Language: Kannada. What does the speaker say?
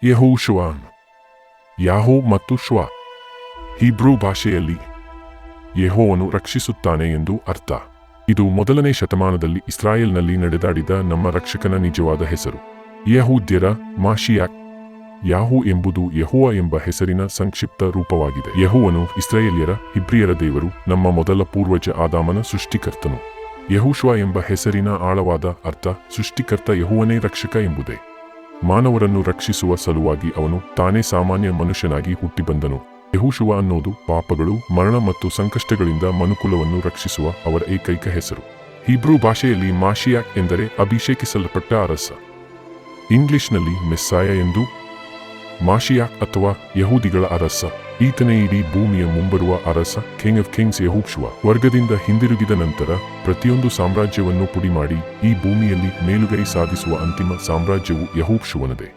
ಯೆಹೋಶುವ, ಯಾಹೋ ಮತ್ತು ಶ್ವ ಹೀಬ್ರೂ ಭಾಷೆಯಲ್ಲಿ ಯೆಹೋವನು ರಕ್ಷಿಸುತ್ತಾನೆ ಎಂದು ಅರ್ಥ. ಇದು 1ನೇ ಶತಮಾನದಲ್ಲಿ ಇಸ್ರಾಯೇಲ್ನಲ್ಲಿ ನಡೆದಾಡಿದ ನಮ್ಮ ರಕ್ಷಕನ ನಿಜವಾದ ಹೆಸರು. ಯಹೂದ್ಯರ ಮಾಶಿಯಾಕ್. ಯಾಹೂ ಎಂಬುದು ಯೆಹೋವ ಎಂಬ ಹೆಸರಿನ ಸಂಕ್ಷಿಪ್ತ ರೂಪವಾಗಿದೆ. ಯೆಹೋವನು ಇಸ್ರಾಯೇಲ್ಯರ ಹಿಬ್ರಿಯರ ದೇವರು, ನಮ್ಮ ಮೊದಲ ಪೂರ್ವಜ ಆದಾಮನ ಸೃಷ್ಟಿಕರ್ತನು. ಯೆಹೋಶುವ ಎಂಬ ಹೆಸರಿನ ಆಳವಾದ ಅರ್ಥ ಸೃಷ್ಟಿಕರ್ತ ಯೆಹೋವನೇ ರಕ್ಷಕ ಎಂಬುದೇ. ಮಾನವರನ್ನು ರಕ್ಷಿಸುವ ಸಲುವಾಗಿ ಅವನು ತಾನೇ ಸಾಮಾನ್ಯ ಮನುಷ್ಯನಾಗಿ ಹುಟ್ಟಿಬಂದನು. ಯೆಹೋಶುವ ಅನ್ನೋದು ಪಾಪಗಳು, ಮರಣ ಮತ್ತು ಸಂಕಷ್ಟಗಳಿಂದ ಮನುಕುಲವನ್ನು ರಕ್ಷಿಸುವ ಅವರ ಏಕೈಕ ಹೆಸರು. ಹೀಬ್ರೂ ಭಾಷೆಯಲ್ಲಿ ಮಾಶಿಯಾಕ್ ಎಂದರೆ ಅಭಿಷೇಕಿಸಲ್ಪಟ್ಟ ಅರಸ. ಇಂಗ್ಲಿಷ್ನಲ್ಲಿ ಮೆಸ್ಸಾಯ ಎಂದು. ಮಾಶಿಯಾಕ್ ಅಥವಾ ಯಹೂದಿಗಳ ಅರಸ, ಈತನೇ ಇಡೀ ಭೂಮಿಯ ಮುಂಬರುವ ಅರಸ. ಕಿಂಗ್ ಆಫ್ ಕಿಂಗ್ಸ್ ಯೆಹೋಶುವ ಸ್ವರ್ಗದಿಂದ ಹಿಂದಿರುಗಿದ ನಂತರ ಪ್ರತಿಯೊಂದು ಸಾಮ್ರಾಜ್ಯವನ್ನು ಪುಡಿಮಾಡಿ ಈ ಭೂಮಿಯಲ್ಲಿ ಮೇಲುಗೈ ಸಾಧಿಸುವ ಅಂತಿಮ ಸಾಮ್ರಾಜ್ಯವು ಯೆಹೋಶುವನದೇ.